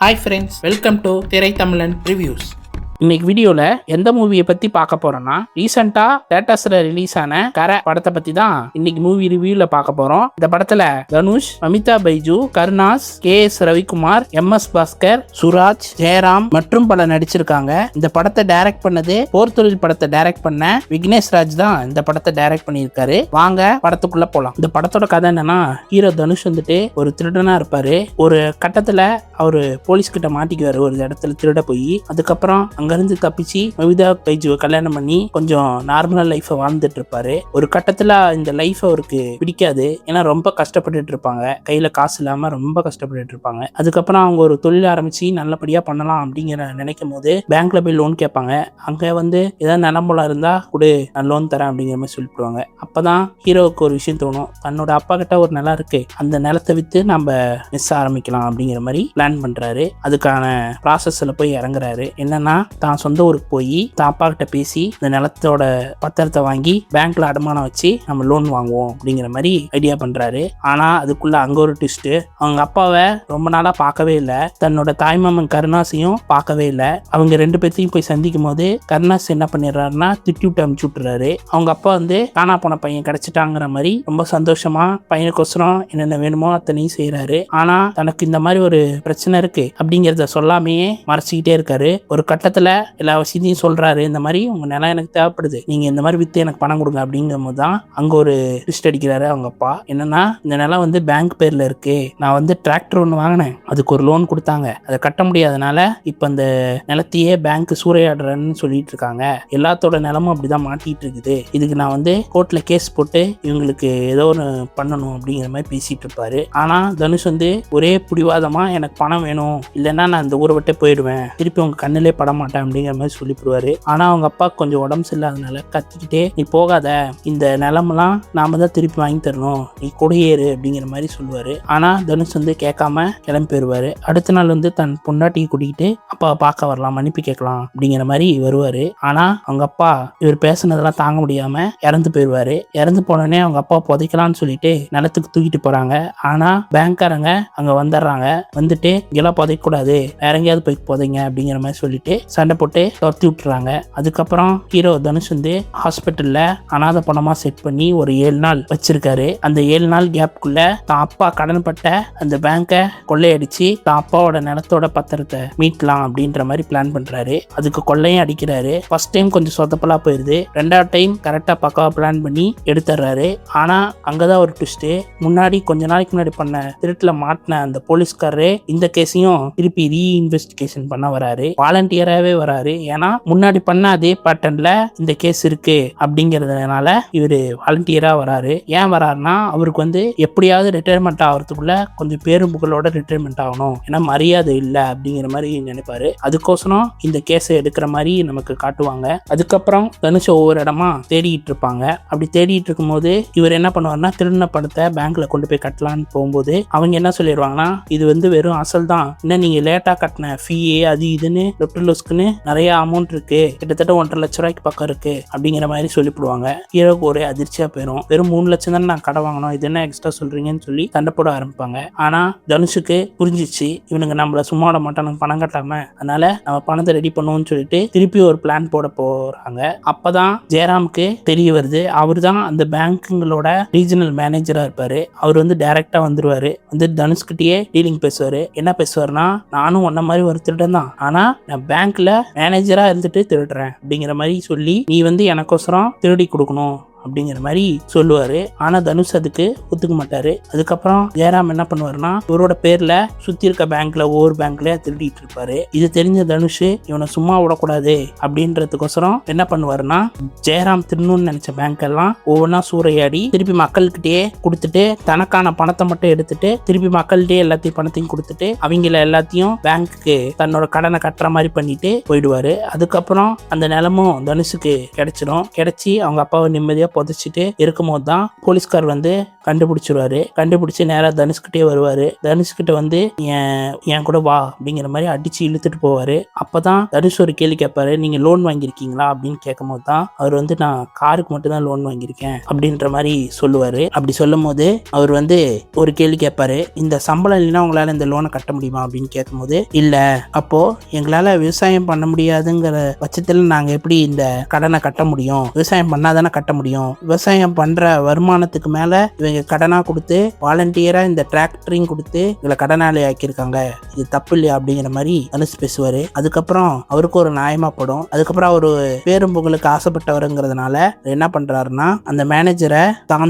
Hi friends, welcome to திரை தமிழன் reviews. இன்னைக்கு வீடியோவில் எந்த மூவியை பற்றி பார்க்க போகிறோன்னா, ரீசெண்டாக தேட்டர்ஸில் ரிலீஸ் ஆன கரை படத்தை பற்றி தான் இன்னைக்கு மூவி ரிவ்யூவில் பார்க்க போகிறோம். இந்த படத்தில் தனுஷ், மமிதா பைஜு, கருணாஸ், KS ரவிக்குமார், MS பாஸ்கர், சுராஜ், ஜெயராம் மற்றும் பல நடிச்சிருக்காங்க. இந்த படத்தை டைரக்ட் பண்ணது போர்த்தொழில் படத்தை டைரக்ட் பண்ண விக்னேஷ் ராஜ் தான் இந்த படத்தை டைரக்ட் பண்ணியிருக்காரு. வாங்க படத்துக்குள்ள போகலாம். இந்த படத்தோட கதை என்னன்னா, ஹீரோ தனுஷ் வந்துட்டு ஒரு திருடனா இருப்பாரு. ஒரு கட்டத்தில் அவரு போலீஸ் கிட்ட மாட்டிக்குவாரு. ஒரு இடத்துல திருட போய் அதுக்கப்புறம் அங்கிருந்து தப்பிச்சு மமிதா பைஜுவை கல்யாணம் பண்ணி கொஞ்சம் நார்மலா லைஃப வாழ்ந்துட்டு இருப்பாரு. ஒரு கட்டத்துல இந்த லைஃப் அவருக்கு பிடிக்காது. ஏன்னா ரொம்ப கஷ்டப்பட்டுட்டு இருப்பாங்க, கையில காசு இல்லாம ரொம்ப கஷ்டப்பட்டுட்டு இருப்பாங்க. அதுக்கப்புறம் அவங்க ஒரு தொழில் ஆரம்பிச்சு நல்லபடியா பண்ணலாம் அப்படிங்கிற நினைக்கும் போது பேங்க்ல போய் லோன் கேட்பாங்க. அங்க ஏதாவது நிலம்பலம் இருந்தா கூட நான் லோன் தரேன் அப்படிங்கிற மாதிரி சொல்லிவிடுவாங்க. அப்பதான் ஹீரோவுக்கு ஒரு விஷயம் தோணும், தன்னோட அப்பா கிட்ட ஒரு நிலம் இருக்கு, அந்த நிலத்தை வித்து நம்ம மிஸ் ஆரம்பிக்கலாம் அப்படிங்கிற மாதிரி பிளான் பண்றாரு. அதுக்கான ப்ராசஸ்ல போய் இறங்குறாரு. என்னன்னா, தான் சொந்த ஊருக்கு போய் தான் அப்பா கிட்ட பேசி இந்த நிலத்தோட பத்திரத்தை வாங்கி பேங்க்ல அடமானம் வச்சு நம்ம லோன் வாங்குவோம் அப்படிங்கிற மாதிரி ஐடியா பண்றாரு. ஆனா அதுக்குள்ள அங்க ஒரு ட்விஸ்ட். அவங்க அப்பாவை ரொம்ப நாளா பார்க்கவே இல்லை, தன்னோட தாய்மாமன் கருணாசையும் பார்க்கவே இல்லை. அவங்க ரெண்டு பேர்த்தையும் போய் சந்திக்கும் போது கருணாஸ் என்ன பண்ணிடுறாருன்னா திட்டி விட்டு அனுப்பிச்சு விட்டுறாரு. அவங்க அப்பா காணா போன பையன் கிடைச்சிட்டாங்கிற மாதிரி ரொம்ப சந்தோஷமா பையனுக்கோசரம் என்னென்ன வேணுமோ அத்தனையும் செய்யறாரு. ஆனா தனக்கு இந்த மாதிரி ஒரு பிரச்சனை இருக்கு அப்படிங்கிறத சொல்லாமையே மறைச்சிக்கிட்டே இருக்காரு. ஒரு கட்டத்துல எல்லா விஷயத்தையும் சொல்றாரு. இந்த மாதிரி உங்க நிலம் எனக்கு தேவைப்படுது, நீங்க இந்த மாதிரி வித்து எனக்கு பணம் கொடுங்க அப்படிங்கும் போதுதான் அங்க ஒரு ட்விஸ்ட் அடிக்கிறாரு அவங்க அப்பா. என்னன்னா, இந்த நிலம் பேங்க் பேர்ல இருக்கு, நான் டிராக்டர் ஒன்று வாங்கினேன், அதுக்கு ஒரு லோன் கொடுத்தாங்க, அதை கட்ட முடியாதனால இப்ப அந்த நிலத்தையே பேங்க் சூறையாடுறேன்னு சொல்லிட்டு இருக்காங்க. எல்லாத்தோட நிலமும் அப்படிதான் மாட்டிட்டு இருக்குது. இதுக்கு நான் கோர்ட்ல கேஸ் போட்டு இவங்களுக்கு ஏதோ ஒன்று பண்ணணும் அப்படிங்கிற மாதிரி பேசிட்டு இருப்பாரு. ஆனா தனுஷ் ஒரே பிடிவாதமா எனக்கு பணம் வேணும், இல்லைன்னா நான் இந்த ஊரை விட்டு போயிடுவேன், திருப்பி உங்க கண்ணிலே பட மாட்டேன் அப்படிங்கிற மாதிரி சொல்லிவிடுவாரு. ஆனா அவங்க அப்பா கொஞ்சம் உடம்பு சரியில்லாதனால கத்திக்கிட்டே, நீ போகாத, இந்த நிலமெல்லாம் நாம தான் திருப்பி வாங்கி தரணும், நீ கொடியேறு அப்படிங்கிற மாதிரி சொல்லுவாரு. ஆனா தனுஷ் கேட்காம கிளம்பி போயிருவாரு. அடுத்த நாள் தன் பொண்டாட்டியை கூட்டிக்கிட்டு அப்பாவை பார்க்க வரலாம், மன்னிப்பு கேட்கலாம் அப்படிங்கிற மாதிரி வருவாரு. ஆனா அவங்க அப்பா இவர் பேசுனதெல்லாம் தாங்க முடியாம இறந்து போயிருவாரு. இறந்து போனோடனே அவங்க அப்பா புதைக்கலாம்னு சொல்லிட்டு நிலத்துக்கு தூக்கிட்டு போறாங்க. ஆனா பேங்க்காரங்க அங்க வந்துடுறாங்க. இங்கெல்லாம் புதைக்க கூடாது, வேற எங்கேயாவது போய் புதைங்க அப்படிங்கிற மாதிரி சொல்லிட்டு சண்டை போட்டு துரத்தி விட்டுறாங்க. அதுக்கப்புறம் ஹீரோ தனுஷ் ஹாஸ்பிட்டல்ல அனாதை பணமா செட் பண்ணி ஒரு 7 நாள் வச்சிருக்காரு. அந்த 7 நாள் கேப்குள்ள தான் அப்பா கடன் பட்ட அந்த பேங்கை கொள்ளையடிச்சு தான் அப்பாவோட நிலத்தோட பத்திரத்தை மீட்கலாம் அப்படின்ற மாதிரி பிளான் பண்றாரு. அதுக்கு கொள்ளையும் அடிக்கிறாரு. ஃபர்ஸ்ட் டைம் கொஞ்சம் சொதப்பலா போயிருது, ரெண்டாவது டைம் கரெக்டா பக்காவா பிளான் பண்ணி எடுத்துறாரு. ஆனா அங்கதான் ஒரு ட்விஸ்ட். முன்னாடி கொஞ்ச நாளைக்கு முன்னாடி பண்ண திருட்டுல மாட்டின அந்த போலீஸ்காரரே இந்த கேஸையும் திருப்பி ரீஇன்வெஸ்டிகேஷன் பண்ண வராரு. வாலண்டியராகவே வராரு. ஏன்னா முன்னாடி பண்ண அதே பேட்டர்ன்ல இந்த கேஸ் இருக்கு அப்படிங்கிறதுனால இவரு வாலண்டியரா வராரு. ஏன் வராருன்னா, அவருக்கு எப்படியாவது ரிட்டையர்மெண்ட் ஆகிறதுக்குள்ள கொஞ்சம் பேரும் புகழோட ரிட்டையர்மெண்ட் ஆகணும், ஏன்னா மரியாதை இல்லை அப்படிங்கிற மாதிரி நினைப்பாரு. அதுக்கோசரம் இந்த கேஸை எடுக்கிற மாதிரி நமக்கு காட்டுவாங்க. அதுக்கப்புறம் தனுஷ ஒவ்வொரு இடமா தேடிட்டு இருப்பாங்க. அப்படி தேடிட்டு இருக்கும் போது இவர் என்ன பண்ணுவாருன்னா, திருடின பணத்தை பேங்க்ல கொண்டு போய் கட்டலான்னு போகும்போது அவங்க என்ன சொல்லிடுவாங்கன்னா, இது வெறும் அசல் தான், இன்னும் நீங்க லேட்டா கட்டின ஃபீ அது இதுன்னு லொட்டுலோஸ்க்குன்னு நிறைய அமௌண்ட் இருக்கு, கிட்டத்தட்ட 1.5 லட்ச ரூபாய்க்கு பக்கம் இருக்கு அப்படிங்கிற மாதிரி சொல்லிவிடுவாங்க. ஹீரோக்கு ஒரே அதிர்ச்சியா போயிடும். வெறும் 3 லட்சம் தானே நான் கடை வாங்கணும், இது என்ன எக்ஸ்ட்ரா சொல்றீங்கன்னு சொல்லி சண்டை போட ஆரம்பிப்பாங்க. ஆனா தனுஷுக்கு புரிஞ்சிச்சு, இவனுங்க நம்மள சும்மா விட மாட்டானுங்க பணம் கட்டாம, அதனால நம்ம பணத்தை ரெடி பண்ணுவோம்னு சொல்லிட்டு திருப்பி ஒரு பிளான் போட போறாங்க. அப்பதான் ஜெயராமுக்கு தெரிய வருது, அவர் தான் அந்த பேங்குங்களோட ரீஜனல் மேனேஜரா இருப்பாரு. அவர் டைரக்டா வந்துருவாரு. தனுஷ்கிட்டயே டீலிங் பேசுவாரு. என்ன பேசுவாருன்னா, நானும் உன்ன மாதிரி ஒரு திருடன் தான், ஆனா நான் பேங்க்ல மேனேஜரா இருந்துட்டு திருடுறேன் அப்படிங்கிற மாதிரி சொல்லி, நீ எனக்கோசரம் திருடி கொடுக்கணும் அப்படிங்கிற மாதிரி சொல்லுவாரு. ஆனா தனுஷ் அதுக்கு ஒத்துக்க மாட்டாரு. அதுக்கப்புறம் ஜெயராம் என்ன பண்ணுவாருன்னா, இவரோட பேர்ல சுத்தி இருக்க பேங்க்ல ஒவ்வொரு பேங்க்லயே திருடிட்டு இருப்பாரு. இது தெரிஞ்ச தனுஷ் இவனை சும்மா விடக்கூடாது அப்படின்றதுக்கோசரம் என்ன பண்ணுவாருன்னா, ஜெயராம் திருடணும்னு நினைச்ச பேங்க் எல்லாம் ஒவ்வொன்னா சூறையாடி திருப்பி மக்கள்கிட்டயே கொடுத்துட்டு, தனக்கான பணத்தை மட்டும் எடுத்துட்டு திருப்பி மக்கள்கிட்டயே எல்லாத்தையும் பணத்தையும் கொடுத்துட்டு அவங்கள எல்லாத்தையும் பேங்க்குக்கு தன்னோட கடனை கட்டுற மாதிரி பண்ணிட்டு போயிடுவாரு. அதுக்கப்புறம் அந்த நிலமும் தனுஷுக்கு கிடைச்சிடும். கிடைச்சி அவங்க அப்பாவை நிம்மதியா புதைச்சிட்டு இருக்கும்போது தான் போலீஸ்கார் வந்து கண்டுபிடிச்சிருவாரு. கண்டுபிடிச்சி நேராக தனுஷ்கிட்டே வருவார். தனுஷ்கிட்ட வந்து என் கூட வா அப்படிங்கிற மாதிரி அடித்து இழுத்துட்டு போவார். அப்போ தான் தனுஷ் ஒரு கேள்வி கேட்பாரு, நீங்கள் லோன் வாங்கியிருக்கீங்களா அப்படின்னு கேட்கும் போது தான் அவர் வந்து நான் காருக்கு மட்டும் தான் லோன் வாங்கியிருக்கேன் அப்படின்ற மாதிரி சொல்லுவார். அப்படி சொல்லும் போது அவர் வந்து ஒரு கேள்வி கேட்பாரு, இந்த சம்பளம் இல்லைன்னா உங்களால் இந்த லோனை கட்ட முடியுமா அப்படின்னு கேட்கும்போது, இல்லை அப்போது எங்களால் விவசாயம் பண்ண முடியாதுங்கிற பட்சத்தில் நாங்கள் எப்படி இந்த கடனை கட்ட முடியும்? விவசாயம் பண்ணாதானே கட்ட முடியும். விவசாயம் பண்ணுற வருமானத்துக்கு மேலே இவங்க கடனாக கொடுத்து வாலண்டியராக இந்த டிராக்டரையும் கொடுத்து இவங்களை கடனாளி ஆக்கியிருக்காங்க, இது தப்பு இல்லையா அப்படிங்கிற மாதிரி தனுஷ் பேசுவார். அதுக்கப்புறம் அவருக்கு ஒரு நியாயமா படும். அதுக்கப்புறம் அவர் பேரும் புகழுக்கு ஆசைப்பட்டவருங்கிறதுனால என்ன பண்றாருன்னா, அந்த மேனேஜரை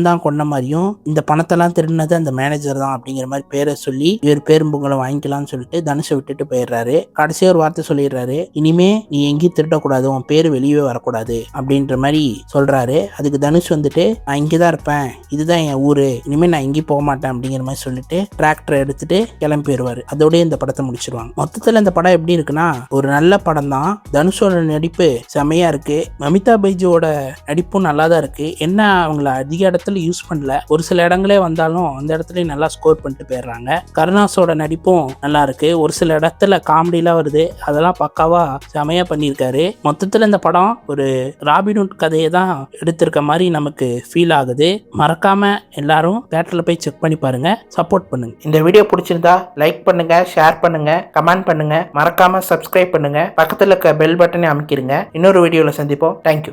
தான் கொண்ட மாதிரியும் இந்த பணத்தெல்லாம் திருடினது அந்த மேனேஜர் தான் அப்படிங்கிற மாதிரி பேரை சொல்லி இவர் பேரும் புகழை வாங்கிக்கலாம்னு சொல்லிட்டு தனுஷை விட்டுட்டு போயிடுறாரு. கடைசியாக ஒரு வார்த்தை சொல்லிடுறாரு, இனிமே நீ எங்கேயும் திருடக்கூடாது, உன் பேர் வெளியே வரக்கூடாது அப்படின்ற மாதிரி சொல்றாரு. அதுக்கு தனுஷ் வந்துட்டு நான் இங்கேதான் இருப்பேன், இதுதான் என் ஊரு, இனிமே நான் எங்கேயும் போக மாட்டேன் அப்படிங்கிற மாதிரி சொல்லிட்டு டிராக்டரை எடுத்துட்டு கிளம்பி போயிடுவாரு. அதோடய இந்த படத்தை முடிச்சிருவாங்க. மொத்தத்தில் இந்த படம் எப்படி இருக்குன்னா ஒரு நல்ல படம் தான். தனுஷோட நடிப்பு செமையா இருக்கு. மமிதா பைஜுவோட நடிப்பும் நல்லா தான் இருக்கு. என்ன அவங்கள அதிக இடத்துல யூஸ் பண்ணல, ஒரு சில இடங்களே வந்தாலும் அந்த இடத்துல நல்லா ஸ்கோர் பண்ணிட்டு போயிடுறாங்க. கருணாஸோட நடிப்பும் நல்லா இருக்கு. ஒரு சில இடத்துல காமெடிலாம் வருது, அதெல்லாம் பக்காவா செமையா பண்ணியிருக்காரு. மொத்தத்தில் இந்த படம் ஒரு ராபின்ஹுட் கதையை தான் எடுத்திருக்க மாதிரி நமக்கு ஃபீல் ஆகுது. மறக்காம எல்லாரும் தியேட்டர்ல போய் செக் பண்ணி பாருங்க, சப்போர்ட் பண்ணுங்க. இந்த வீடியோ பிடிச்சிருந்தா லைக் பண்ணுங்க, ஷேர் பண்ணுங்க, கமெண்ட் பண்ணுங்க, மறக்காம சப்ஸ்கிரைப் பண்ணுங்க, பக்கத்தில் இருக்க பெல் பட்டனை அமைக்கிருங்க. இன்னொரு வீடியோவில் சந்திப்போம். தேங்க்யூ.